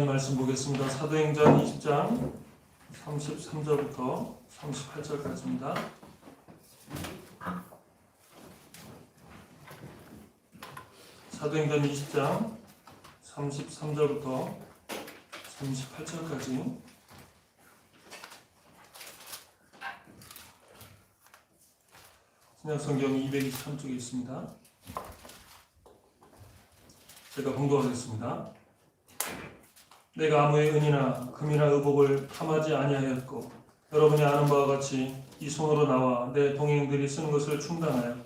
말씀 보겠습니다. 사도행전 20장 33절부터 38절까지입니다. 사도행전 20장 33절부터 38절까지 신약성경 223쪽에 있습니다. 제가 봉독하겠습니다. 내가 아무의 은이나 금이나 의복을 탐하지 아니하였고 여러분이 아는 바와 같이 이 손으로 나와 내 동행들이 쓰는 것을 충당하여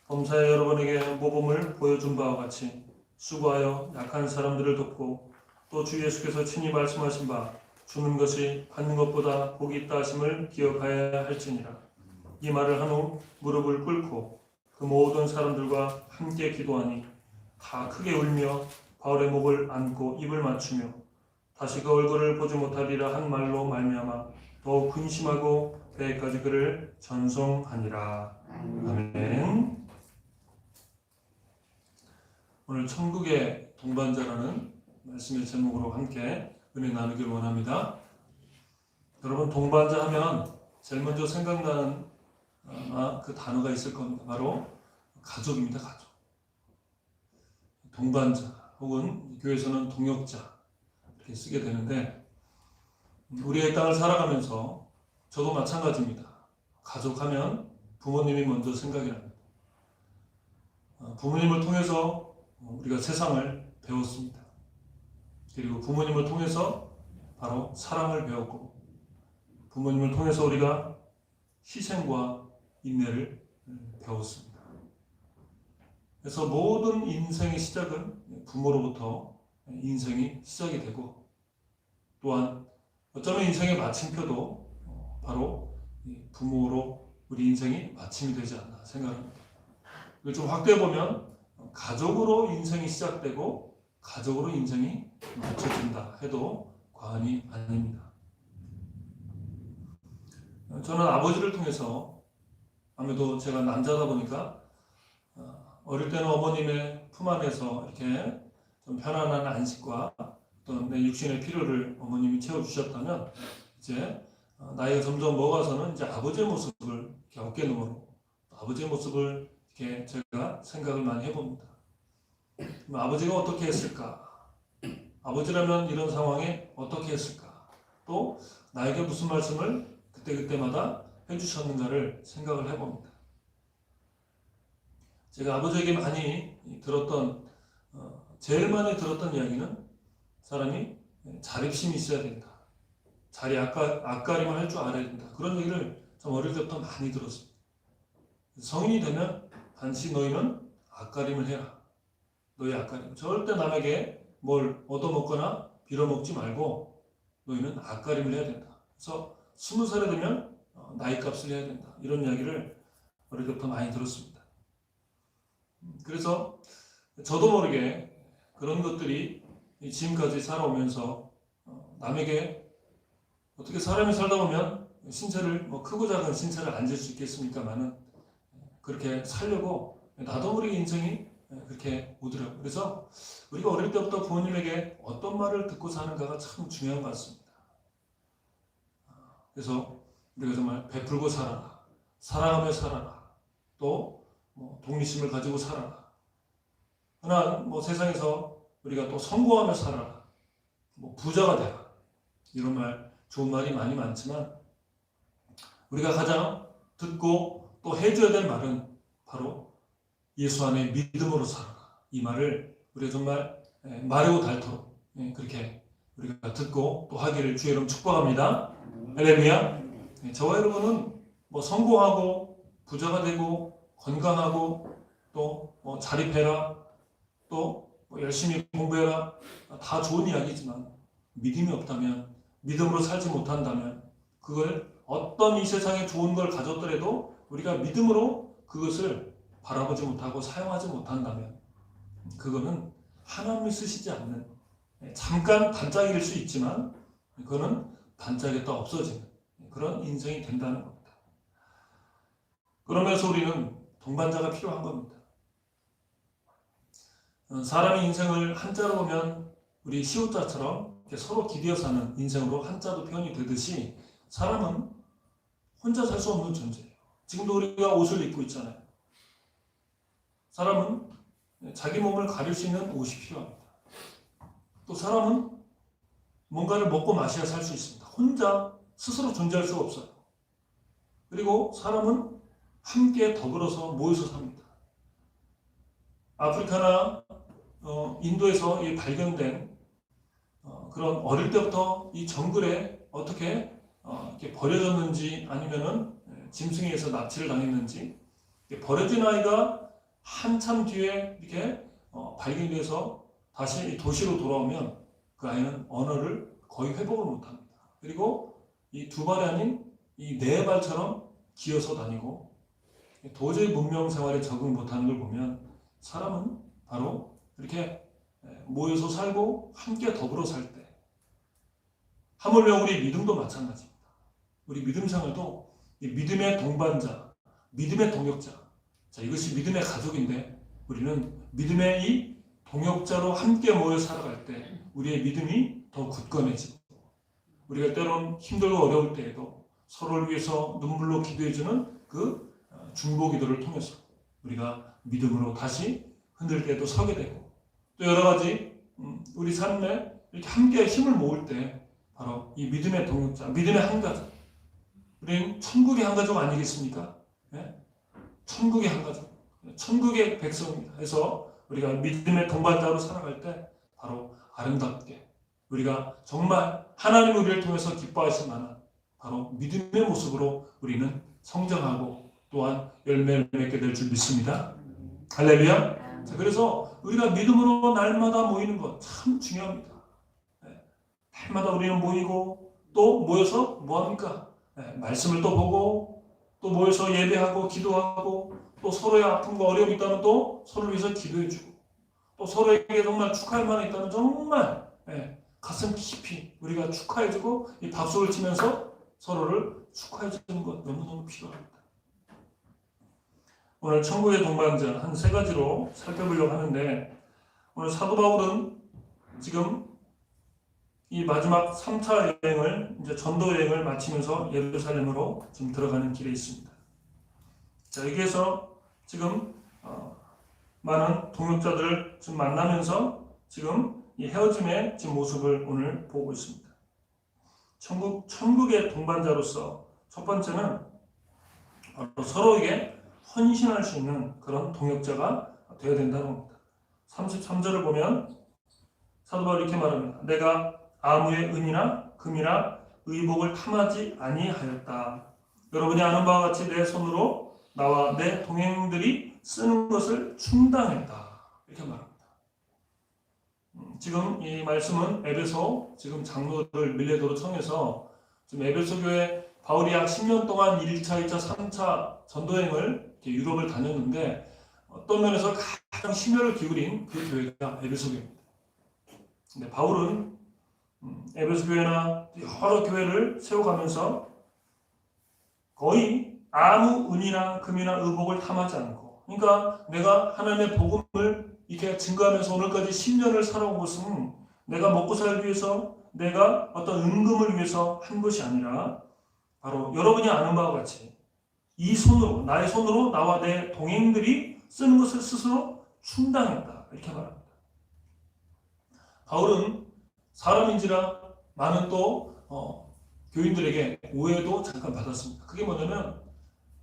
범사에 여러분에게 모범을 보여준 바와 같이 수고하여 약한 사람들을 돕고 또 주 예수께서 친히 말씀하신 바 주는 것이 받는 것보다 복이 있다 하심을 기억하여야 할지니라. 이 말을 한 후 무릎을 꿇고 그 모든 사람들과 함께 기도하니 다 크게 울며 바울의 목을 안고 입을 맞추며 다시 그 얼굴을 보지 못하리라 한 말로 말미암아 더욱 근심하고 배에까지 그를 전송하니라. 아멘. 오늘 천국의 동반자라는 말씀의 제목으로 함께 은혜 나누기를 원합니다. 여러분, 동반자 하면 제일 먼저 생각나는 그 단어가 있을 겁니다. 바로 가족입니다. 가족. 동반자 혹은 교회에서는 동역자 이렇게 쓰게 되는데, 우리의 땅을 살아가면서 저도 마찬가지입니다. 가족하면 부모님이 먼저 생각이 납니다. 부모님을 통해서 우리가 세상을 배웠습니다. 그리고 부모님을 통해서 바로 사랑을 배웠고, 부모님을 통해서 우리가 희생과 인내를 배웠습니다. 그래서 모든 인생의 시작은 부모로부터 인생이 시작이 되고, 또한 어쩌면 인생의 마침표도 바로 부모로 우리 인생이 마침이 되지 않나 생각합니다. 이걸 좀 확대해보면 가족으로 인생이 시작되고 가족으로 인생이 마쳐진다 해도 과언이 아닙니다. 저는 아버지를 통해서, 아무래도 제가 남자다 보니까 어릴 때는 어머님의 품 안에서 이렇게 좀 편안한 안식과 어떤 내 육신의 필요를 어머님이 채워주셨다면, 이제 나이가 점점 먹어서는 이제 아버지의 모습을 이렇게 어깨너머로, 아버지의 모습을 이렇게 제가 생각을 많이 해봅니다. 아버지가 어떻게 했을까? 아버지라면 이런 상황에 어떻게 했을까? 또 나에게 무슨 말씀을 그때그때마다 해주셨는가를 생각을 해봅니다. 제가 아버지에게 많이 들었던, 제일 많이 들었던 이야기는 사람이 자립심이 있어야 된다. 자리 앞가림을 할 줄 알아야 된다. 그런 얘기를 좀 어릴 때부터 많이 들었습니다. 성인이 되면 반드시 너희는 앞가림을 해라. 너희 앞가림. 절대 남에게 뭘 얻어먹거나 빌어먹지 말고 너희는 앞가림을 해야 된다. 그래서 20살이 되면 나이값을 해야 된다. 이런 이야기를 어릴 때부터 많이 들었습니다. 그래서 저도 모르게 그런 것들이 지금까지 살아오면서 남에게, 어떻게 사람이 살다 보면 신체를, 크고 작은 신체를 앉을 수 있겠습니까만은 그렇게 살려고 나도 모르게 인생이 그렇게 오더라고요. 그래서 우리가 어릴 때부터 부모님에게 어떤 말을 듣고 사는가가 참 중요한 것 같습니다. 그래서 우리가 정말 베풀고 살아라, 사랑하며 살아라, 또 독립심을 가지고 살아라, 흔한 세상에서 우리가 또 성공하며 살아라, 부자가 되라, 이런 말, 좋은 말이 많이 많지만 우리가 가장 듣고 또 해줘야 될 말은 바로 예수 안에 믿음으로 살아라. 이 말을 우리가 정말 마르고 닳도록 그렇게 우리가 듣고 또 하기를 주의 이름 축복합니다. 할렐루야. 저와 여러분은 성공하고 부자가 되고 건강하고 또 자립해라, 또 열심히 공부해라, 다 좋은 이야기지만 믿음이 없다면, 믿음으로 살지 못한다면, 그걸 어떤 이 세상에 좋은 걸 가졌더라도 우리가 믿음으로 그것을 바라보지 못하고 사용하지 못한다면 그거는 하나님이 쓰시지 않는, 잠깐 반짝일 수 있지만 그거는 반짝였다 없어지는 그런 인생이 된다는 겁니다. 그러면서 우리는 동반자가 필요한 겁니다. 사람의 인생을 한자로 보면 우리 시옷자처럼 이렇게 서로 기대어 사는 인생으로 한자도 표현이 되듯이 사람은 혼자 살 수 없는 존재예요. 지금도 우리가 옷을 입고 있잖아요. 사람은 자기 몸을 가릴 수 있는 옷이 필요합니다. 또 사람은 뭔가를 먹고 마셔야 살 수 있습니다. 혼자 스스로 존재할 수가 없어요. 그리고 사람은 함께 더불어서 모여서 삽니다. 아프리카나 인도에서 발견된 그런 어릴 때부터 이 정글에 어떻게 이렇게 버려졌는지 아니면은 짐승에 의해서 납치를 당했는지 버려진 아이가 한참 뒤에 이렇게 발견돼서 다시 도시로 돌아오면 그 아이는 언어를 거의 회복을 못합니다. 그리고 이 두 발이 아닌 이 네 발처럼 기어서 다니고 도저히 문명 생활에 적응 못하는 걸 보면 사람은 바로 이렇게 모여서 살고 함께 더불어 살 때, 하물며 우리 믿음도 마찬가지입니다. 우리 믿음 생활도 이 믿음의 동반자, 믿음의 동역자, 자, 이것이 믿음의 가족인데 우리는 믿음의 이 동역자로 함께 모여 살아갈 때 우리의 믿음이 더 굳건해지고 우리가 때론 힘들고 어려울 때에도 서로를 위해서 눈물로 기도해주는 그 중보 기도를 통해서 우리가 믿음으로 다시 흔들 때도 서게 되고 또 여러 가지 우리 삶에 이렇게 함께 힘을 모을 때 바로 이 믿음의 동역자, 믿음의 한 가족. 우리는 천국의 한 가족 아니겠습니까? 네? 천국의 한 가족, 천국의 백성입니다. 그래서 우리가 믿음의 동반자로 살아갈 때 바로 아름답게 우리가 정말 하나님 우리를 통해서 기뻐하실 만한 바로 믿음의 모습으로 우리는 성장하고 또한 열매를 맺게 될 줄 믿습니다. 할렐루야. 자, 그래서 우리가 믿음으로 날마다 모이는 것 참 중요합니다. 네. 날마다 우리는 모이고 또 모여서 뭐합니까? 네. 말씀을 또 보고 또 모여서 예배하고 기도하고 또 서로의 아픔과 어려움이 있다면 또 서로를 위해서 기도해주고 또 서로에게 정말 축하할 만한 있다면 정말 가슴 깊이 우리가 축하해주고 이 박수를 치면서 서로를 축하해주는 것 너무너무 필요합니다. 오늘 천국의 동반자 한 세 가지로 살펴보려고 하는데 오늘 사도 바울은 지금 이 마지막 3차 여행을 이제 전도 여행을 마치면서 예루살렘으로 지금 들어가는 길에 있습니다. 자, 여기에서 지금 많은 동역자들을 지금 만나면서 지금 이 헤어짐의 지금 모습을 오늘 보고 있습니다. 천국의 동반자로서 첫 번째는 바로 서로에게 헌신할 수 있는 그런 동역자가 되어야 된다는 겁니다. 33절을 보면 사도 바울이 이렇게 말합니다. 내가 아무의 은이나 금이나 의복을 탐하지 아니하였다. 여러분이 아는 바와 같이 내 손으로 나와 내 동행들이 쓰는 것을 충당했다. 이렇게 말합니다. 지금 이 말씀은 에베소 지금 장로들 밀레도로 청해서 지금 에베소 교회 바울이 약 10년 동안 1차, 2차, 3차 전도여행을 유럽을 다녔는데 어떤 면에서 가장 심혈을 기울인 그 교회가 에베소 교회입니다. 근데 바울은 에베소 교회나 여러 교회를 세워가면서 거의 아무 은이나 금이나 의복을 탐하지 않고, 그러니까 내가 하나님의 복음을 이렇게 증거하면서 오늘까지 10년을 살아온 것은 내가 먹고 살기 위해서 내가 어떤 은금을 위해서 한 것이 아니라 바로 여러분이 아는 바와 같이 이 손으로, 나의 손으로 나와 내 동행들이 쓰는 것을 스스로 충당했다. 이렇게 말합니다. 바울은 사람인지라 많은 또 교인들에게 오해도 잠깐 받았습니다. 그게 뭐냐면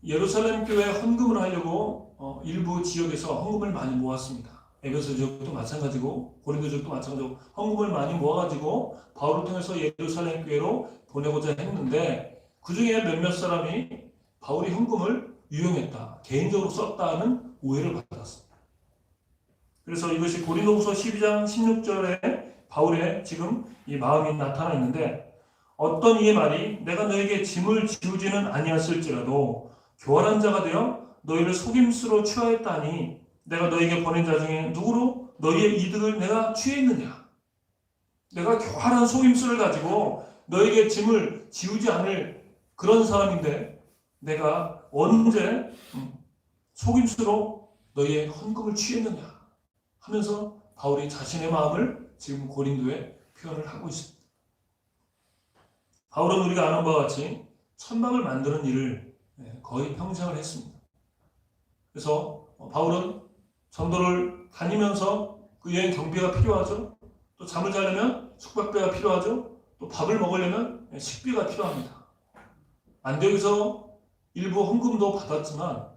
예루살렘 교회에 헌금을 하려고 일부 지역에서 헌금을 많이 모았습니다. 에베소 지역도 마찬가지고 고린도 지역도 마찬가지고 헌금을 많이 모아가지고 바울을 통해서 예루살렘 교회로 보내고자 했는데 그 중에 몇몇 사람이 바울이 헌금을 유용했다, 개인적으로 썼다 하는 오해를 받았습니다. 그래서 이것이 고린도후서 12장 16절에 바울의 지금 이 마음이 나타나 있는데 어떤 이의 말이 내가 너에게 짐을 지우지는 아니었을지라도 교활한 자가 되어 너희를 속임수로 취하였다니 내가 너에게 보낸 자 중에 누구로 너희의 이득을 내가 취했느냐. 내가 교활한 속임수를 가지고 너에게 짐을 지우지 않을 그런 사람인데 내가 언제 속임수로 너희의 헌금을 취했느냐 하면서 바울이 자신의 마음을 지금 고린도에 표현을 하고 있습니다. 바울은 우리가 아는 바와 같이 천막을 만드는 일을 거의 평생을 했습니다. 그래서 바울은 전도를 다니면서 그 여행 경비가 필요하죠. 또 잠을 자려면 숙박비가 필요하죠. 또 밥을 먹으려면 식비가 필요합니다. 안디옥에서 일부 헌금도 받았지만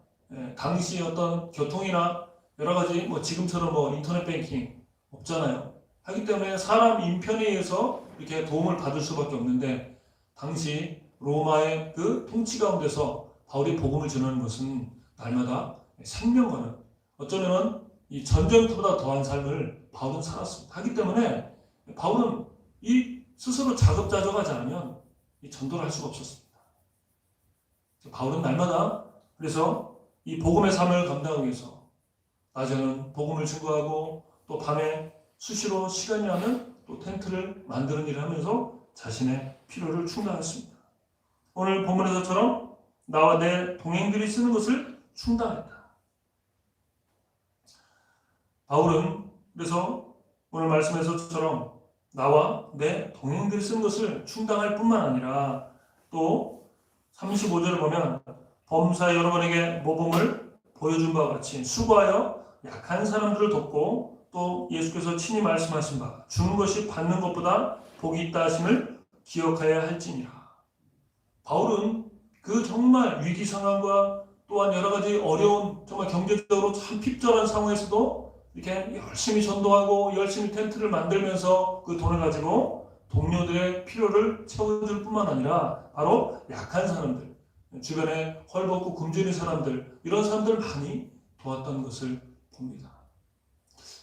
당시 어떤 교통이나 여러 가지 지금처럼 인터넷 뱅킹 없잖아요. 하기 때문에 사람 인편에 의해서 이렇게 도움을 받을 수밖에 없는데 당시 로마의 그 통치 가운데서 바울이 복음을 전하는 것은 날마다 생명과는 어쩌면 이 전쟁터보다 더한 삶을 바울은 살았습니다. 하기 때문에 바울은 이 스스로 자급자족하지 않으면 이 전도를 할 수가 없었습니다. 바울은 날마다 그래서 이 복음의 삶을 감당하기 위해서 낮에는 복음을 증거하고 또 밤에 수시로 시간이 나면 또 텐트를 만드는 일을 하면서 자신의 필요를 충당했습니다. 오늘 본문에서처럼 나와 내 동행들이 쓰는 것을 충당했다. 바울은 그래서 오늘 말씀에서처럼 나와 내 동행들이 쓰는 것을 충당할 뿐만 아니라 또 35절을 보면 범사에 여러분에게 모범을 보여준 바와 같이 수고하여 약한 사람들을 돕고 또 예수께서 친히 말씀하신 바 주는 것이 받는 것보다 복이 있다 하심을 기억하여야 할지니라. 바울은 그 정말 위기 상황과 또한 여러 가지 어려운 정말 경제적으로 참 핍절한 상황에서도 이렇게 열심히 전도하고 열심히 텐트를 만들면서 그 돈을 가지고 동료들의 필요를 채워줄 뿐만 아니라 바로 약한 사람들, 주변에 헐벗고 굶주린 사람들, 이런 사람들을 많이 도왔던 것을 봅니다.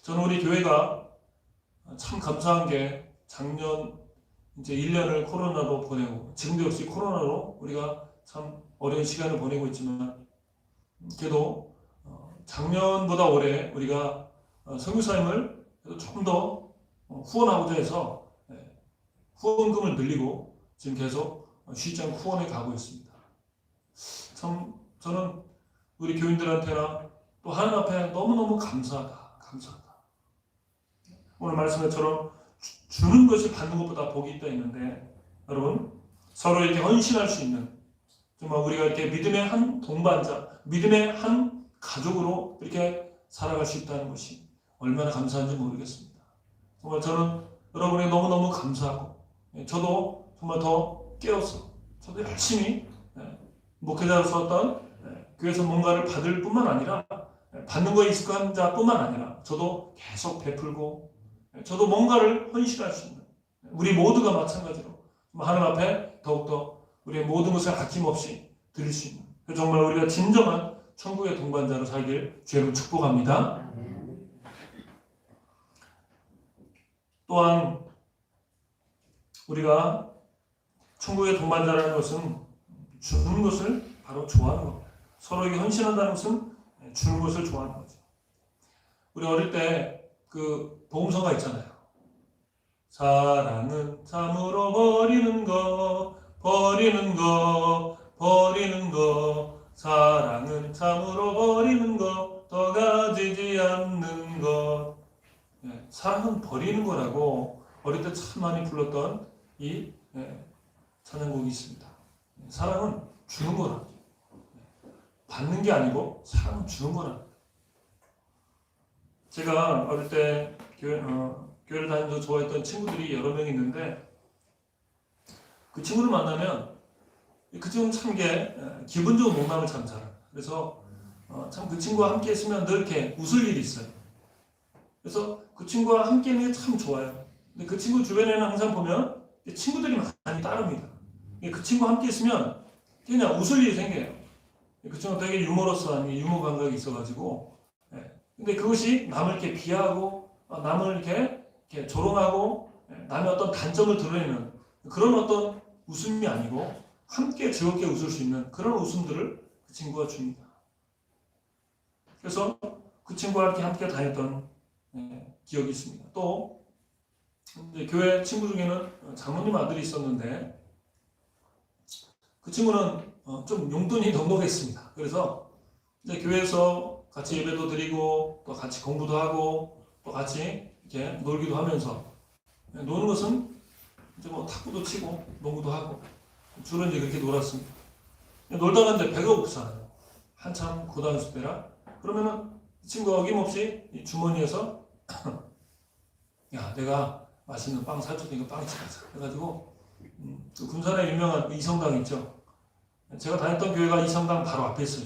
저는 우리 교회가 참 감사한 게 작년 이제 1년을 코로나로 보내고 지금도 역시 코로나로 우리가 참 어려운 시간을 보내고 있지만 그래도 작년보다 올해 우리가 선교사님을 조금 더 후원하고자 해서 후원금을 늘리고 지금 계속 쉬지 않고 후원에 가고 있습니다. 참 저는 우리 교인들한테나 또 하나님 앞에 너무너무 감사하다. 오늘 말씀처럼 주는 것이 받는 것보다 복이 있다 있는데 여러분 서로 이렇게 헌신할 수 있는 정말 우리가 이렇게 믿음의 한 동반자, 믿음의 한 가족으로 이렇게 살아갈 수 있다는 것이 얼마나 감사한지 모르겠습니다. 정말 저는 여러분이 너무너무 감사하고 저도 정말 더 깨어서 저도 열심히 목회자로서 어떤 교회에서 뭔가를 받을 뿐만 아니라 받는 거에 익숙한 자뿐만 아니라 저도 계속 베풀고 저도 뭔가를 헌신할 수 있는 우리 모두가 마찬가지로 하나님 앞에 더욱더 우리의 모든 것을 아낌없이 드릴 수 있는 정말 우리가 진정한 천국의 동반자로 살길 주님을 축복합니다. 또한 우리가 천국의 동반자라는 것은 주는 것을 바로 좋아하는 겁니다. 서로에게 헌신한다는 것은 주는 것을 좋아하는 거죠. 우리 어릴 때 그 복음서가 있잖아요. 사랑은 참으로 버리는 것 사랑은 참으로 버리는 것 더 가지지 않는 것. 사랑은 버리는 거라고 어릴 때 참 많이 불렀던 이 찬양곡이 있습니다. 사랑은 주는 거라. 받는 게 아니고 사랑은 주는 거라. 제가 어릴 때 교회를 다니면서 좋아했던 친구들이 여러 명 있는데 그 친구를 만나면 그 친구는 참 기분 좋은 농담을 참 잘해요. 그래서 참 그 친구와 함께 있으면 늘 이렇게 웃을 일이 있어요. 그래서 그 친구와 함께 있는 게 참 좋아요. 근데 그 친구 주변에는 항상 보면 친구들이 많이 따릅니다. 그 친구와 함께 있으면 그냥 웃을 일이 생겨요. 그 친구가 되게 유머러스한 유머 감각이 있어가지고 근데 그것이 남을 이렇게 비하하고 남을 이렇게 조롱하고 남의 어떤 단점을 드러내는 그런 어떤 웃음이 아니고 함께 즐겁게 웃을 수 있는 그런 웃음들을 그 친구가 줍니다. 그래서 그 친구와 이렇게 함께 다녔던 기억이 있습니다. 또 이제 교회 친구 중에는 장모님 아들이 있었는데 그 친구는 좀 용돈이 넉넉했습니다. 그래서 이제 교회에서 같이 예배도 드리고 또 같이 공부도 하고 또 같이 이렇게 놀기도 하면서 노는 것은 이제 뭐 탁구도 치고 농구도 하고 주로 이제 그렇게 놀았습니다. 놀다가 이제 배가 고프잖아요. 한참 고등학생 때라. 그러면은 이 친구가 어김없이 이 주머니에서 야, 내가 맛있는 빵 사줄 테니까 빵 사자. 해가지고 그 군산에 유명한 이성당 있죠. 제가 다녔던 교회가 이성당 바로 앞에 있어요.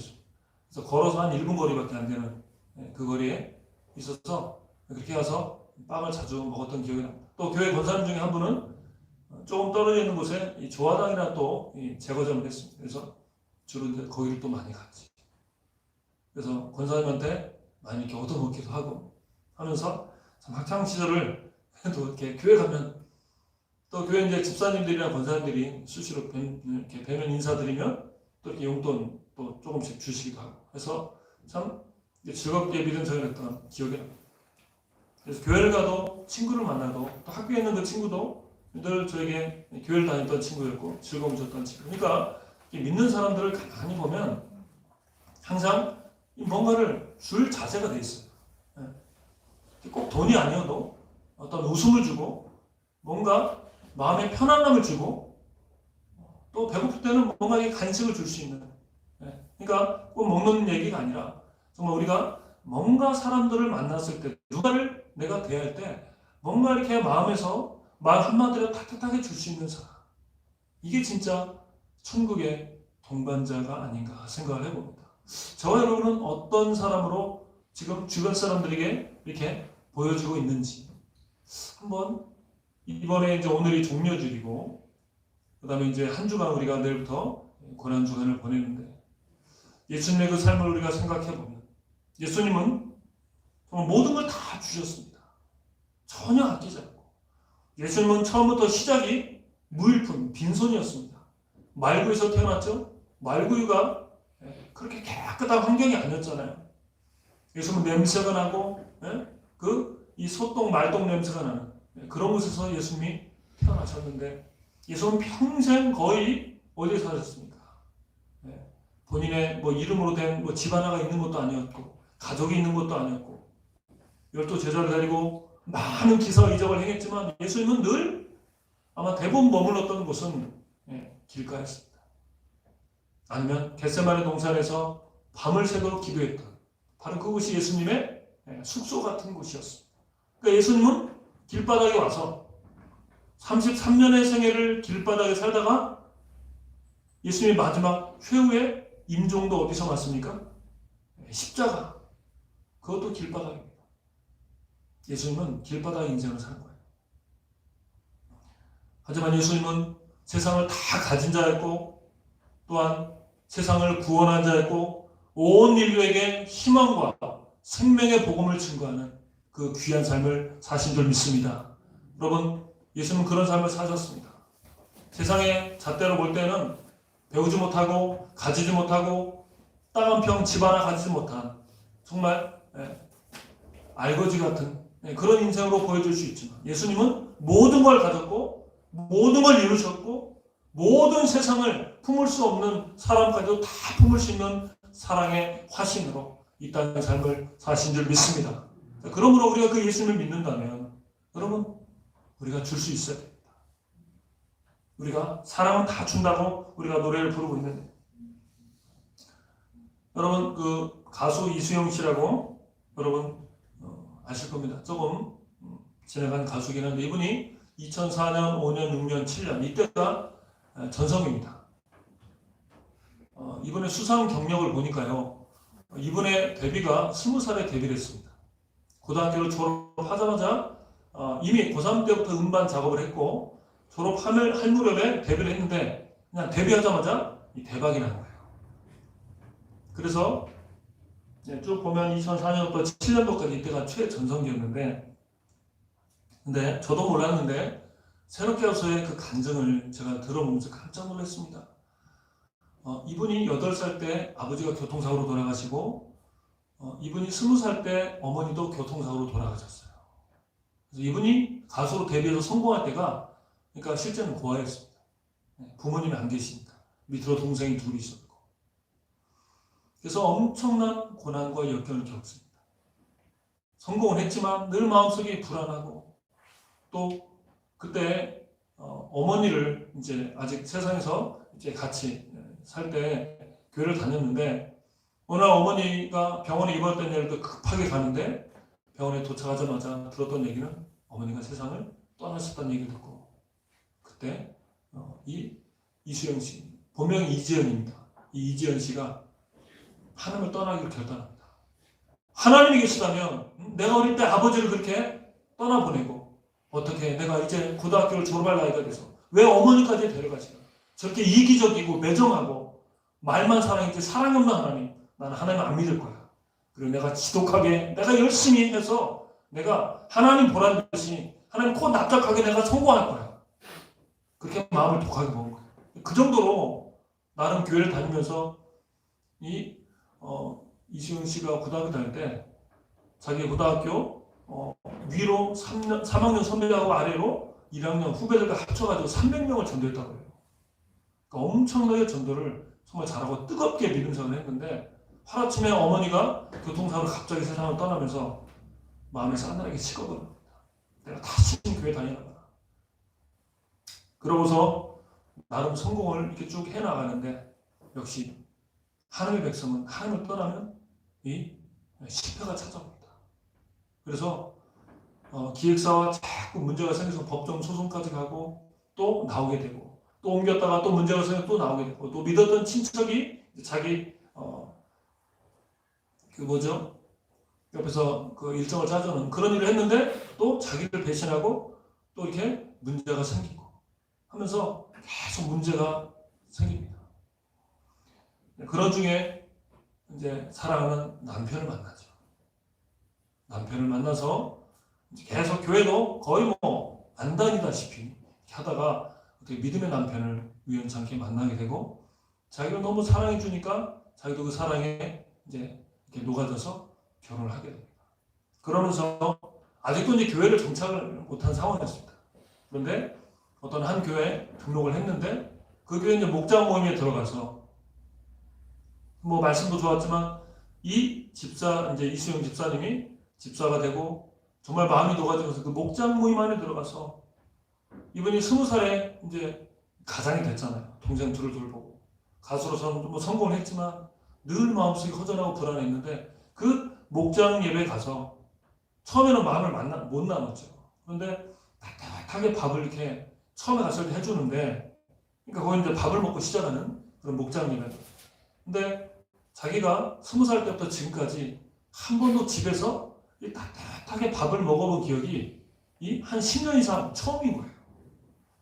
그래서 걸어서 한 1분 거리밖에 안 되는 그 거리에 있어서 그렇게 가서 빵을 자주 먹었던 기억이 납니다. 또 교회 권사님 중에 한 분은 조금 떨어져 있는 곳에 이 조화당이나 또 제과점을 했습니다. 그래서 주로 이제 거기를 또 많이 갔지. 그래서 권사님한테 많이 이렇게 얻어먹기도 하고 하면서 참 학창 시절을 또 이렇게 교회 가면 또 교회 이제 집사님들이나 권사님들이 수시로 이렇게 뵈면 인사드리면 또 이렇게 용돈 또 조금씩 주시기도 하고 해서 참 즐겁게 믿음 생활했던 기억이 납니다. 그래서 교회를 가도 친구를 만나도 또 학교에 있는 그 친구도 늘 저에게 교회를 다녔던 친구였고 즐거움 줬던 친구. 그러니까 믿는 사람들을 가만히 보면 항상 뭔가를 줄 자세가 돼 있어요. 꼭 돈이 아니어도 어떤 웃음을 주고 뭔가 마음의 편안함을 주고 또 배고플 때는 뭔가 간식을 줄 수 있는. 그러니까 꼭 먹는 얘기가 아니라 정말 우리가 뭔가 사람들을 만났을 때 누가를 내가 대할 때 뭔가 이렇게 마음에서 말 한마디로 따뜻하게 줄 수 있는 사람. 이게 진짜 천국의 동반자가 아닌가 생각을 해봅니다. 저와 여러분은 어떤 사람으로 지금 주변 사람들에게 이렇게 보여주고 있는지 한번 이번에 이제 오늘이 종료주일이고 그 다음에 이제 한 주간 우리가 내일부터 고난주간을 보내는데 예수님의 그 삶을 우리가 생각해보면 예수님은 정말 모든 걸 다 주셨습니다. 전혀 아끼지 않고 예수님은 처음부터 시작이 무일푼 빈손이었습니다. 말구에서 태어났죠. 말구유가 그렇게 깨끗한 환경이 아니었잖아요. 예수님은 냄새가 나고 이 소똥 말똥 냄새가 나는 그런 곳에서 예수님이 태어나셨는데 예수님은 평생 거의 어디에 사셨습니까? 본인의 뭐 이름으로 된 뭐 집 하나가 있는 것도 아니었고 가족이 있는 것도 아니었고 12 제자를 데리고 많은 기사와 이적을 행했지만 예수님은 늘 아마 대부분 머물렀던 곳은 길가였습니다. 아니면 겟세마네 동산에서 밤을 새도록 기도했던 바로 그곳이 예수님의 숙소 같은 곳이었습니다. 그러니까 예수님은 길바닥에 와서 33년의 생애를 길바닥에 살다가 예수님의 마지막 최후의 임종도 어디서 맞습니까? 십자가. 그것도 길바닥입니다. 예수님은 길바닥 인생을 사는 거예요. 하지만 예수님은 세상을 다 가진 자였고 또한 세상을 구원한 자였고 온 인류에게 희망과 생명의 복음을 증거하는 그 귀한 삶을 사신 줄 믿습니다. 여러분, 예수님은 그런 삶을 사셨습니다. 세상의 잣대로 볼 때는 배우지 못하고 가지지 못하고 땅 한 평 집 하나 가지지 못한 정말 알거지 같은 그런 인생으로 보여줄 수 있지만 예수님은 모든 걸 가졌고 모든 걸 이루셨고 모든 세상을 품을 수 없는 사람까지도 다 품을 수 있는 사랑의 화신으로 이 땅의 삶을 사신 줄 믿습니다. 그러므로 우리가 그 예수님을 믿는다면 여러분 우리가 줄 수 있어야 됩니다. 우리가 사랑은 다 준다고 우리가 노래를 부르고 있는데 여러분 그 가수 이수영 씨라고 여러분 아실 겁니다. 조금 지나간 가수긴 한데 이분이 2004년, 5년, 6년, 7년 이때가 전성기입니다. 이분의 수상 경력을 보니까요. 이분의 데뷔가 20살에 데뷔를 했습니다. 고등학교를 졸업하자마자 이미 고3 때부터 음반 작업을 했고 졸업할 무렵에 데뷔를 했는데 그냥 데뷔하자마자 대박이 난 거예요. 그래서 쭉 보면 2004년부터 7년도까지 이때가 최전성기였는데 근데 저도 몰랐는데 새롭게 와서의 그 간증을 제가 들어보면서 깜짝 놀랐습니다. 이분이 8살 때 아버지가 교통사고로 돌아가시고 이분이 20살 때 어머니도 교통사고로 돌아가셨어요. 그래서 이분이 가수로 데뷔해서 성공할 때가 그러니까 실제는 고아였습니다. 부모님이 안 계시니까 밑으로 동생이 둘이 있었고 그래서 엄청난 고난과 역경을 겪습니다. 성공을 했지만 늘 마음속이 불안하고 또 그때 어머니를 이제 아직 세상에서 이제 같이 살 때 교회를 다녔는데 어느 날 어머니가 병원에 입원했던 일도 급하게 가는데 병원에 도착하자마자 들었던 얘기는 어머니가 세상을 떠나셨다는 얘기를 듣고 그때 이 이수영 씨, 본명이 이지연입니다. 이 이지연 씨가 하나님을 떠나기로 결단합니다. 하나님이 계시다면 내가 어릴 때 아버지를 그렇게 떠나보내고 어떻게 내가 이제 고등학교를 졸업할 나이가 돼서 왜 어머니까지 데려가시나 저렇게 이기적이고 매정하고 말만 사랑했지 사랑이 없는 하나님 나는 하나님 안 믿을 거야. 그리고 내가 지독하게 내가 열심히 해서 내가 하나님 보란 듯이 하나님 코 납작하게 내가 성공할 거야. 그렇게 마음을 독하게 먹은 거야. 그 정도로 나는 교회를 다니면서 이시훈 씨가 고등학교 다닐 때 자기 고등학교 위로 3학년 선배하고 아래로 1학년 후배들과 합쳐가지고 300명을 전도했다고 해요. 그러니까 엄청나게 전도를 정말 잘하고 뜨겁게 믿음 생활을 했는데 하루아침에 어머니가 교통사고로 갑자기 세상을 떠나면서 마음이 싸늘하게 식어버립니다. 내가 다시 교회 다니나. 그러고서 나름 성공을 이렇게 쭉 해나가는데 역시 하나님의 백성은 하나님을 떠나면 이 실패가 찾아옵니다. 그래서 기획사와 자꾸 문제가 생겨서 법정 소송까지 가고 또 나오게 되고 또 옮겼다가 또 문제가 생겨서 또 나오게 되고 또 믿었던 친척이 자기 옆에서 그 일정을 짜주는 그런 일을 했는데 또 자기를 배신하고 또 이렇게 문제가 생기고 하면서 계속 문제가 생깁니다. 그런 중에 이제 사랑하는 남편을 만나죠. 남편을 만나서 계속 교회도 거의 안 다니다시피 하다가 어떻게 믿음의 남편을 우연찮게 만나게 되고 자기가 너무 사랑해 주니까 자기도 그 사랑에 이제 이렇게 녹아져서 결혼을 하게 됩니다. 그러면서 아직도 이제 교회를 정착을 못한 상황이었습니다. 그런데 어떤 한 교회에 등록을 했는데 그 교회 이제 목장 모임에 들어가서 말씀도 좋았지만 이 집사 이제 이수영 집사님이 집사가 되고 정말 마음이 녹아지면서 그 목장 모임 안에 들어가서 이분이 20살에 이제 가장이 됐잖아요. 동생 둘을 돌보고 가수로서는 성공을 했지만 늘 마음속이 허전하고 불안했는데 그 목장 예배에 가서 처음에는 마음을 못 나눴죠. 그런데 따뜻하게 밥을 이렇게 처음에 갔을 때 해주는데 그러니까 거기 이제 밥을 먹고 시작하는 그런 목장 예배. 근데 자기가 20살 때부터 지금까지 한 번도 집에서 따뜻하게 밥을 먹어본 기억이 한 10년 이상 처음인 거예요.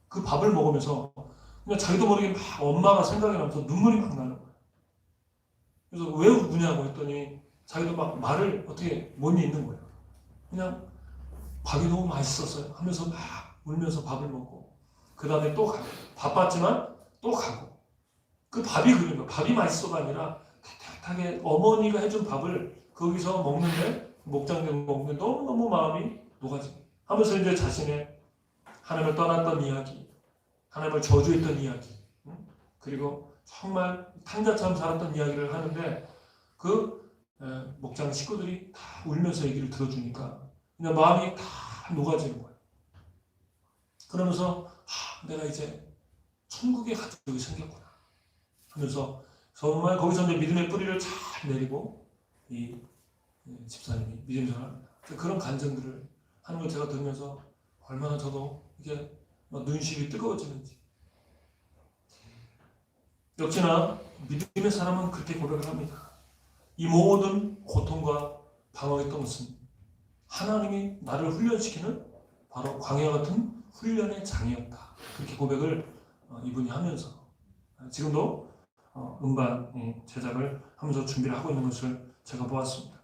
그 밥을 먹으면서 그냥 자기도 모르게 막 엄마가 생각이 나면서 눈물이 막 나는 거예요. 그래서 왜 우냐고 했더니 자기도 막 말을 어떻게 못 잇는 거예요. 그냥 밥이 너무 맛있었어요 하면서 막 울면서 밥을 먹고 그 다음에 또 가고 바빴지만 또 가고 그 밥이 그런 거예요. 밥이 맛있어가 아니라 따뜻하게 어머니가 해준 밥을 거기서 먹는데 목장에서 먹는데 너무너무 마음이 녹아지고 하면서 이제 자신의 하나님을 떠났던 이야기 하나님을 저주했던 이야기 그리고 정말 탕자처럼 살았던 이야기를 하는데 그 목장 식구들이 다 울면서 얘기를 들어주니까 그냥 마음이 다 녹아지는 거예요. 그러면서 내가 이제 천국의 가족이 생겼구나 하면서 정말 거기서 이제 믿음의 뿌리를 잘 내리고 이 집사님이 믿음 생활합니다. 그런 간증들을 하는 걸 제가 들으면서 얼마나 저도 이게 눈시울이 뜨거워지는지. 역시나 믿음의 사람은 그렇게 고백을 합니다. 이 모든 고통과 방황했던 것은 하나님이 나를 훈련시키는 바로 광야 같은 훈련의 장이었다. 그렇게 고백을 이분이 하면서 지금도 음반 제작을 하면서 준비를 하고 있는 것을 제가 보았습니다.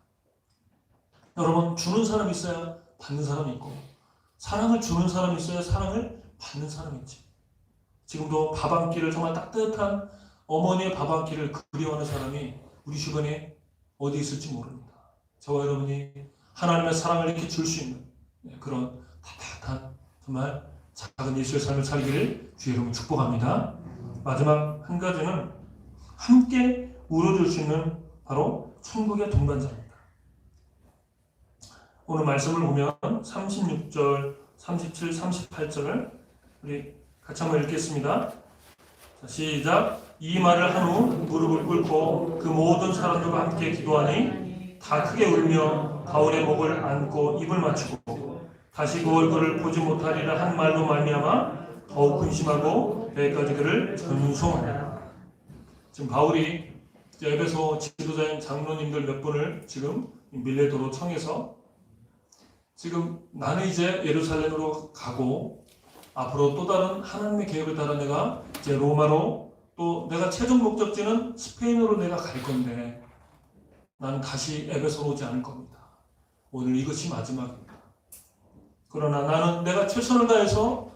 여러분, 주는 사람이 있어야 받는 사람이 있고 사랑을 주는 사람이 있어야 사랑을 받는 사람이 있지. 지금도 밥 한 끼를 정말 따뜻한 어머니의 밥 한 끼를 그리워하는 사람이 우리 주변에 어디 있을지 모릅니다. 저와 여러분이 하나님의 사랑을 이렇게 줄 수 있는 그런 따뜻한 정말 작은 예수의 삶을 살기를 주의 이름으로 축복합니다. 마지막 한 가지는 함께 울어줄 수 있는 바로 천국의 동반자입니다. 오늘 말씀을 보면 36절, 37, 38절을 우리 같이 한번 읽겠습니다. 자, 시작. 이 말을 한 후 무릎을 꿇고 그 모든 사람들과 함께 기도하니 다 크게 울며 바울의 목을 안고 입을 맞추고 다시 그 얼굴을 보지 못하리라 한 말로 말미암아 더욱 근심하고 배까지 그를 전송하니라. 지금 바울이 에베소 지도자인 장로님들 몇 분을 지금 밀레도로 청해서 지금 나는 이제 예루살렘으로 가고 앞으로 또 다른 하나님의 계획을 따라 내가 이제 로마로 또 내가 최종 목적지는 스페인으로 내가 갈 건데 나는 다시 에베소로 오지 않을 겁니다. 오늘 이것이 마지막입니다. 그러나 나는 내가 최선을 다해서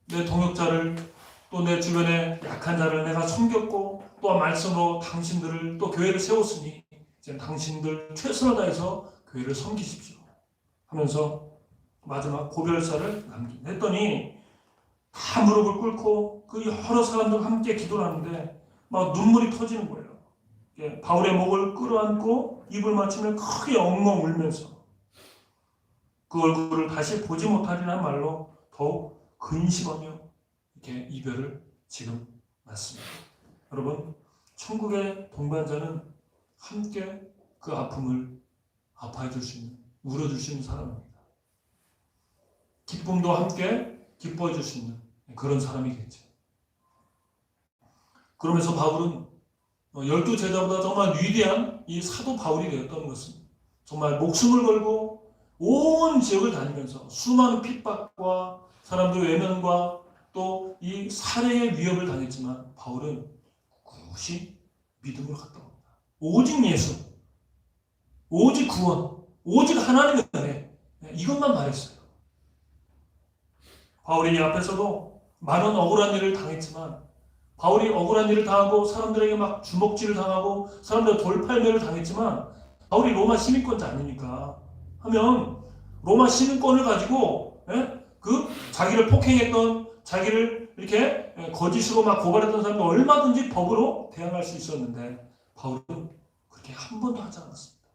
내 동역자를 또 내 주변에 약한 자를 내가 섬겼고 또 말씀으로 당신들을 또 교회를 세웠으니 이제 당신들 최선을 다해서 교회를 섬기십시오 하면서 마지막 고별사를 했더니 다 무릎을 꿇고 그 여러 사람들과 함께 기도를 하는데 막 눈물이 터지는 거예요. 바울의 목을 끌어안고 입을 맞추며 크게 엉엉 울면서 그 얼굴을 다시 보지 못하리라는 말로 더욱 근심하며 이렇게 이별을 지금 맞습니다. 여러분, 천국의 동반자는 함께 그 아픔을 아파해 줄 수 있는, 울어줄 수 있는 사람입니다. 기쁨도 함께 기뻐해 줄 수 있는 그런 사람이겠죠. 그러면서 바울은 12제자보다 정말 위대한 이 사도 바울이 되었던 것은 정말 목숨을 걸고 온 지역을 다니면서 수많은 핍박과 사람들의 외면과 또 이 살해의 위협을 당했지만 바울은 굳이 믿음으로 갔다 옵니다. 오직 예수, 오직 구원, 오직 하나님의 은혜, 이것만 말했어요. 바울이 앞에서도 많은 억울한 일을 당했지만 바울이 억울한 일을 당하고 사람들에게 막 주먹질을 당하고 사람들 돌팔매를 당했지만 바울이 로마 시민권자 아닙니까? 하면 로마 시민권을 가지고 그 자기를 폭행했던 자기를 이렇게 거짓으로 막 고발했던 사람도 얼마든지 법으로 대항할 수 있었는데 바울은 그렇게 한 번도 하지 않았습니다.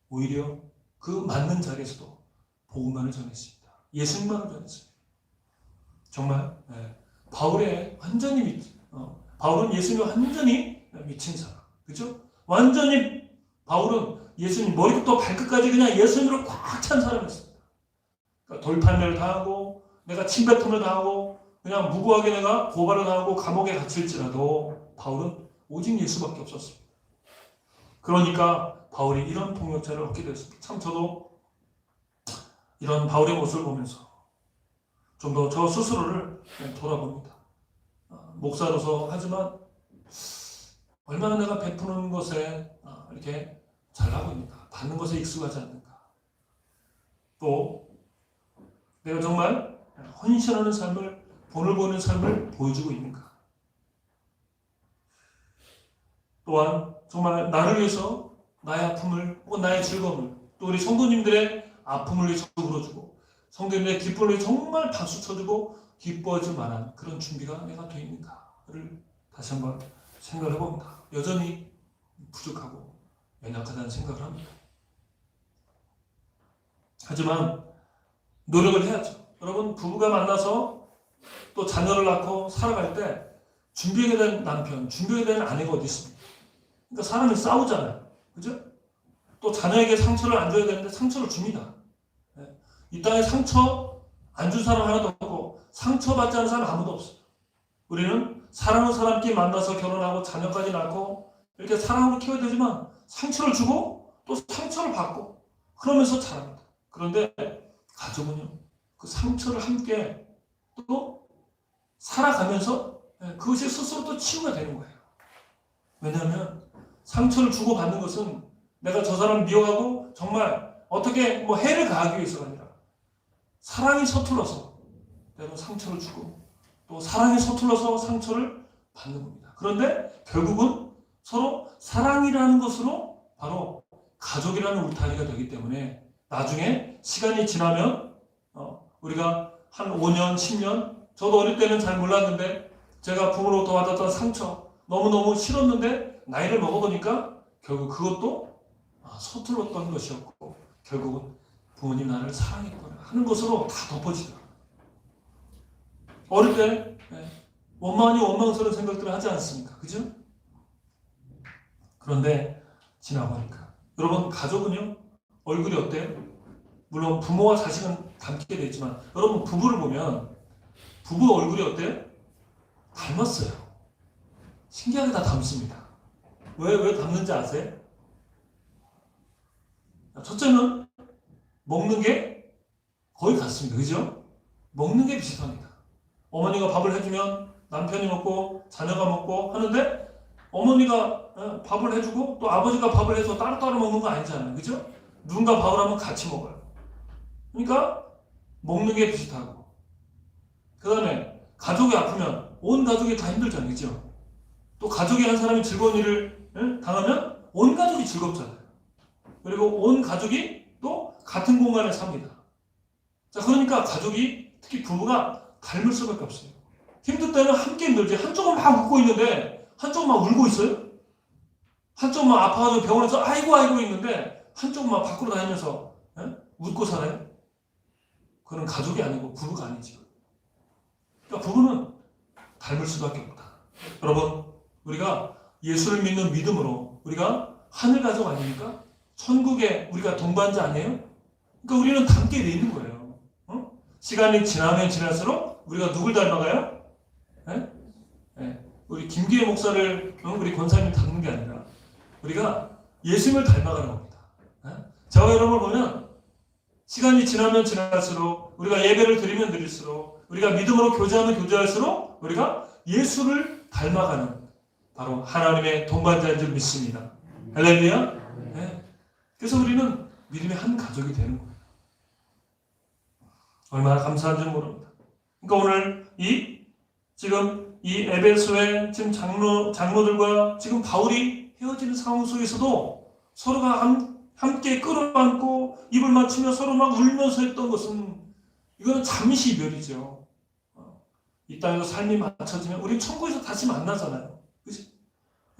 오히려 그 맞는 자리에서도 복음만을 전했습니다. 예수님만을 전했습니다. 정말 바울의 완전히 바울은 예수님이 완전히 미친 사람, 그렇죠? 완전히 바울은 예수님 머리부터 발끝까지 그냥 예수님으로 꽉 찬 사람이었습니다. 그러니까 돌팔매를 당하고 내가 침뱉음을 당하고 그냥 무고하게 내가 고발을 당하고 감옥에 갇힐지라도 바울은 오직 예수밖에 없었습니다. 그러니까 바울이 이런 동역자를 얻게 됐습니다. 참 저도 이런 바울의 모습을 보면서 좀 더 저 스스로를 돌아봅니다. 목사로서 하지만 얼마나 내가 베푸는 것에 이렇게 잘하고 있는가, 받는 것에 익숙하지 않는가, 또 내가 정말 헌신하는 삶을, 본을 보는 삶을 보여주고 있는가, 또한 정말 나를 위해서 나의 아픔을 혹은 나의 즐거움을 또 우리 성도님들의 아픔을 위해서 울어주고 성도님의 기쁨을 위해 정말 박수 쳐주고 기뻐해줄 만한 그런 준비가 내가 되어 있는가를 다시 한번 생각을 해봅니다. 여전히 부족하고 연약하다는 생각을 합니다. 하지만 노력을 해야죠. 여러분, 부부가 만나서 또 자녀를 낳고 살아갈 때 준비해야 되는 남편, 준비해야 되는 아내가 어디 있습니까? 그러니까 사람이 싸우잖아요. 그죠? 또 자녀에게 상처를 안 줘야 되는데 상처를 줍니다. 이 땅에 상처 안 준 사람 하나도 없고 상처받지 않은 사람 아무도 없어요. 우리는 사랑하는 사람끼리 만나서 결혼하고 자녀까지 낳고 이렇게 사랑으로 키워야 되지만 상처를 주고 또 상처를 받고 그러면서 자랍니다. 그런데 가족은요, 그 상처를 함께 또 살아가면서 그것이 스스로 또 치유가 되는 거예요. 왜냐하면 상처를 주고받는 것은 내가 저 사람을 미워하고 정말 어떻게 해를 가하기 위해서가 아니라 사랑이 서툴러서 내가 상처를 주고 또 사랑이 서툴러서 상처를 받는 겁니다. 그런데 결국은 서로 사랑이라는 것으로 바로 가족이라는 울타리가 되기 때문에 나중에 시간이 지나면 우리가 한 5년, 10년, 저도 어릴 때는 잘 몰랐는데 제가 부모로부터 받았던 상처 너무너무 싫었는데 나이를 먹어보니까 결국 그것도 서툴렀던 것이었고 결국은 부모님 나를 사랑했구나 하는 것으로 다 덮어지더라고요. 어릴 때 원망이 원망스러운 생각들을 하지 않습니까? 그죠? 그런데 지나보니까 여러분 가족은요 얼굴이 어때요? 물론 부모와 자식은 닮게 돼 있지만 여러분 부부를 보면 부부 얼굴이 어때요? 닮았어요. 신기하게 다 닮습니다. 왜 닮는지 아세요? 첫째는 먹는 게 거의 같습니다. 그죠? 먹는 게 비슷합니다. 어머니가 밥을 해주면 남편이 먹고 자녀가 먹고 하는데 어머니가 밥을 해주고 또 아버지가 밥을 해서 따로따로 먹는 거 아니잖아요. 그죠? 누군가 밥을 하면 같이 먹어요. 그러니까 먹는 게 비슷하고 그 다음에 가족이 아프면 온 가족이 다 힘들잖아요. 그죠? 또 가족이 한 사람이 즐거운 일을 당하면 온 가족이 즐겁잖아요. 그리고 온 가족이 또 같은 공간에 삽니다. 자, 그러니까 가족이 특히 부부가 닮을 수밖에 없어요. 힘들 때는 함께 힘들지. 한쪽은 막 웃고 있는데 한쪽은 막 울고 있어요. 한쪽은 막 아파가지고 병원에서 아이고 있는데 한쪽은 막 밖으로 다니면서 웃고 살아요. 그건 가족이 아니고 부부가 아니죠. 그러니까 부부는 닮을 수밖에 없다. 여러분, 우리가 예수를 믿는 믿음으로 우리가 하늘 가족 아닙니까? 천국에 우리가 동반자 아니에요? 그러니까 우리는 닮게 돼 있는 거예요. 시간이 지나면 지날수록 우리가 누굴 닮아가요? 우리 김기회 목사를 우리 권사님이 닮는 게 아니라 우리가 예수님을 닮아가는 겁니다. 저와 여러분을 보면 시간이 지나면 지날수록 우리가 예배를 드리면 드릴수록 우리가 믿음으로 교제하면 교제할수록 우리가 예수를 닮아가는 바로 하나님의 동반자인 줄 믿습니다. 할렐루야. 그래서 우리는 믿음의 한 가족이 되는 거예요. 얼마나 감사한지 모릅니다. 그러니까 오늘 지금 이 에베소의 지금 장로들과 지금 바울이 헤어지는 상황 속에서도 서로가 함께 끌어안고 입을 맞추며 서로 막 울면서 했던 것은 이거는 잠시 이별이죠. 이 땅에서 삶이 맞춰지면 우리 천국에서 다시 만나잖아요. 그치?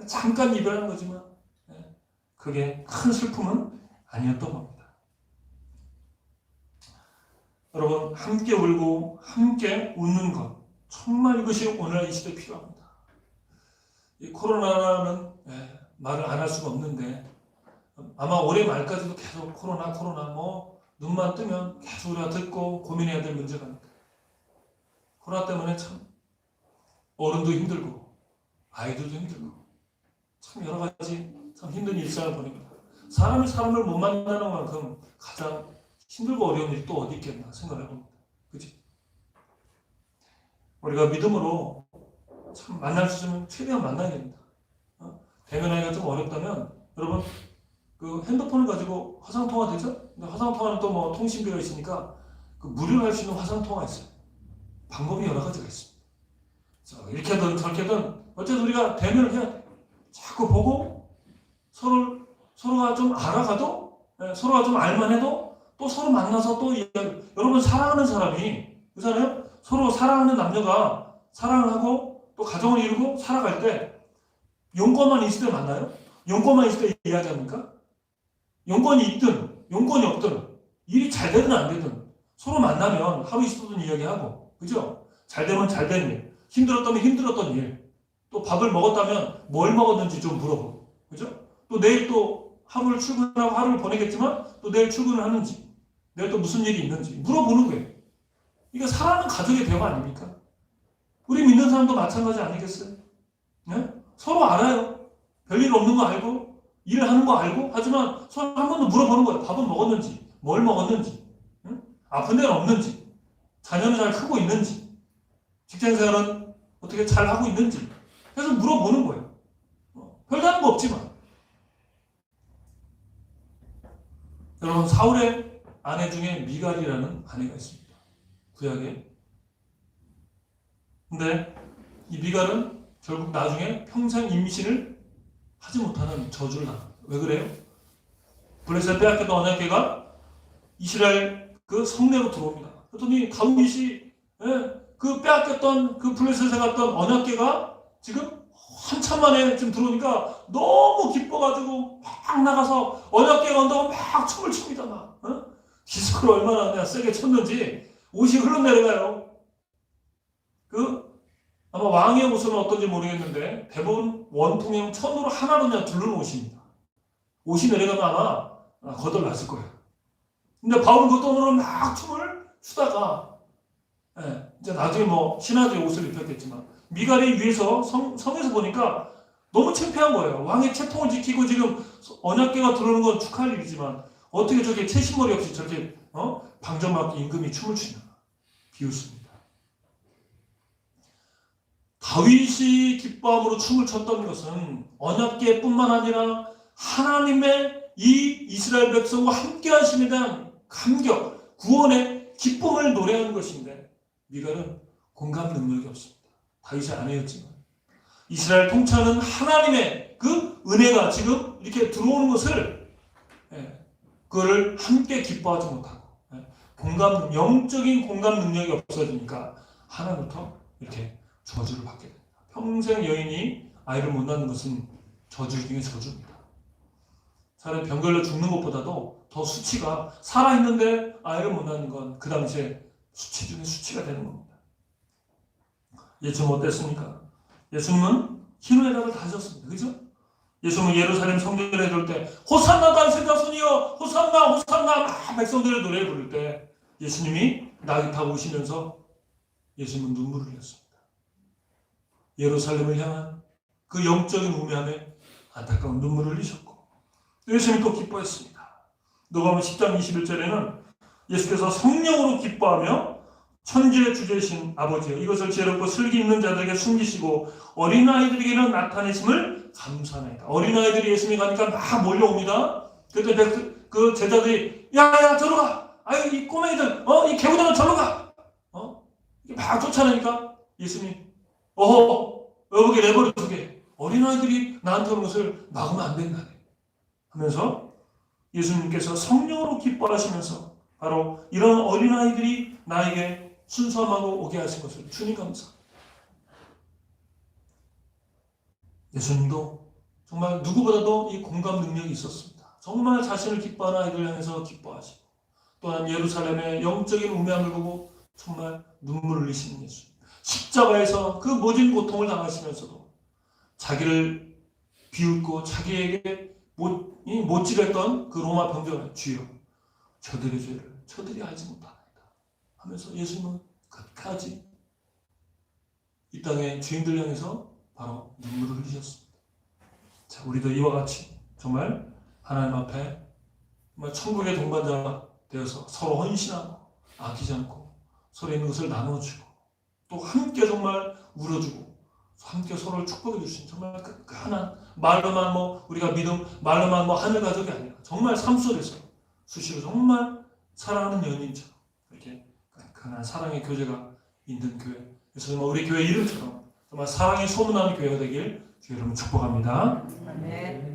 잠깐 이별한 거지만 그게 큰 슬픔은 아니었던 겁니다. 여러분, 함께 울고 함께 웃는 것 정말 이것이 오늘 이 시대에 필요합니다. 이 코로나는 말을 안 할 수가 없는데 아마 올해 말까지도 계속 코로나 뭐 눈만 뜨면 계속 우리가 듣고 고민해야 될 문제가 있습니다. 코로나 때문에 참 어른도 힘들고 아이들도 힘들고 참 여러 가지 참 힘든 일상을 보냅니다. 사람이 사람을 못 만나는 만큼 가장 힘들고 어려운 일이 또 어디 있겠나 생각을 해봅니다. 그치? 우리가 믿음으로 참 만날 수 있으면 최대한 만나야 됩니다. 대면하기가 좀 어렵다면 여러분 그 핸드폰을 가지고 화상통화 되죠? 근데 화상통화는 또 뭐 통신비가 있으니까 그 무료로 할 수 있는 화상통화가 있어요. 방법이 여러 가지가 있습니다. 이렇게든 저렇게든 어쨌든 우리가 대면을 해야 돼. 자꾸 보고 서로가 좀 알아가도 서로가 좀 알만해도 또 서로 만나서 또 여러분 사랑하는 사람이 그렇잖아요? 서로 사랑하는 남녀가 사랑을 하고 또 가정을 이루고 살아갈 때 용건만 있을 때 만나요? 용건만 있을 때 이야기합니까? 용건이 있든 용건이 없든 일이 잘 되든 안 되든 서로 만나면 하루 있었던 이야기하고 그죠? 잘 되면 잘 된 일, 힘들었다면 힘들었던 일, 또 밥을 먹었다면 뭘 먹었는지 좀 물어보고 그죠? 또 내일 또 하루를 출근하고 하루를 보내겠지만 또 내일 출근을 하는지 내일 또 무슨 일이 있는지 물어보는 거예요. 이거 사랑하는 가족의 대화 아닙니까? 우리 믿는 사람도 마찬가지 아니겠어요? 네? 서로 알아요. 별일 없는 거 알고 일을 하는 거 알고 하지만 서로 한 번 더 물어보는 거예요. 밥은 먹었는지 뭘 먹었는지 아픈 데는 없는지 자녀는 잘 크고 있는지 직장생활은 어떻게 잘 하고 있는지 그래서 물어보는 거예요. 별다른 거 없지만 여러분 사울의 아내 중에 미갈이라는 아내가 있습니다. 구약에. 근데 이 미갈은 결국 나중에 평생 임신을 하지 못하는 저주를 당합니다. 왜 그래요? 블레셋 빼앗겼던 언약궤가 이스라엘 그 성내로 들어옵니다. 그랬더니 다윗이 그 빼앗겼던 그 블레셋에 갔던 언약궤가 지금 한참 만에 지금 들어오니까 너무 기뻐가지고 막 나가서 언약궤가 온다고 막 춤을 춥니다. 막 디스코를 얼마나 그냥 세게 쳤는지 옷이 흘러내려가요. 아마 왕의 옷은 어떤지 모르겠는데 대부분 원통형 천으로 하나로 그냥 두른 옷입니다. 옷이 내려가면 아마 거덜났을 거예요. 근데 바울은 그 돈으로 막 춤을 추다가 이제 나중에 뭐 신하들의 옷을 입혔겠지만 미갈이 위에서 성에서 보니까 너무 창피한 거예요. 왕의 채통을 지키고 지금 언약궤가 들어오는 건 축하할 일이지만 어떻게 저렇게 채신머리 없이 저렇게 방정맞게 임금이 춤을 추냐. 비웃습니다. 다윗이 기뻐함으로 춤을 췄던 것은 언약궤뿐만 아니라 하나님의 이 이스라엘 백성과 함께 하심에 대한 감격, 구원의 기쁨을 노래하는 것인데 미갈은 공감 능력이 없습니다. 다윗의 아내였지만 이스라엘 통치하는 하나님의 그 은혜가 지금 이렇게 들어오는 것을 그거를 함께 기뻐하지 못하고 영적인 공감 능력이 없어지니까 하나님부터 이렇게 저주를 받게 됩니다. 평생 여인이 아이를 못 낳는 것은 저주 중에 저주입니다. 차라리 병 걸려 죽는 것보다도 더 수치가 살아있는데 아이를 못 낳는 건 그 당시에 수치 중에 수치가 되는 겁니다. 예수님 어땠습니까? 예수님은 희노애락을 다 하셨습니다. 그죠? 예수님은 예루살렘 성전에 들을 때 호산나 다윗의 자손이여 호산나 호산나 막 백성들의 노래를 부를 때 예수님이 나귀 타고 오시면서 예수님은 눈물을 흘렸습니다. 예루살렘을 향한 그 영적인 우매함에 안타까운 눈물을 흘리셨고 예수님이 또 기뻐했습니다. 누가복음 10장 21절에는 예수께서 성령으로 기뻐하며 천지의 주제이신 아버지여 이것을 지혜롭고 슬기 있는 자들에게 숨기시고 어린아이들에게는 나타내심을 감사하나이다. 어린아이들이 예수님이 가니까 막 몰려옵니다. 그때 그 제자들이 야야 저로 가. 아유 이 꼬맹이들 이 개구장은 저로 가. 막 쫓아내니까 예수님 여보게 내버려 두게. 어린아이들이 나한테 오는 것을 막으면 안 된다네. 하면서 예수님께서 성령으로 기뻐하시면서 바로 이런 어린아이들이 나에게 순수함하고 오게 하신 것을 주님 감사합니다. 예수님도 정말 누구보다도 이 공감 능력이 있었습니다. 정말 자신을 기뻐하는 아이들 향해서 기뻐하시고 또한 예루살렘의 영적인 우매함을 보고 정말 눈물을 흘리시는 예수님. 십자가에서 그 모진 고통을 당하시면서도 자기를 비웃고 자기에게 못질했던 그 로마 병정을 주여 저들의 죄를 저들이 알지 못하나이다 하면서 예수님은 끝까지 이 땅의 주인들 향해서 바로 눈물을 흘리셨습니다. 자, 우리도 이와 같이 정말 하나님 앞에 정말 천국의 동반자가 되어서 서로 헌신하고 아끼지 않고 서로 있는 것을 나눠주고 또 함께 정말 울어주고 함께 서로를 축복해 주신 정말 그 하나 말로만 우리가 믿음 말로만 하늘 가족이 아니라 정말 삶 속에서 수시로 정말 사랑하는 연인처럼 이렇게 끈끈한 사랑의 교제가 있는 교회. 그래서 정말 우리 교회 이름처럼 정말 사랑이 소문나는 교회가 되길 주의 이름으로 축복합니다. 네.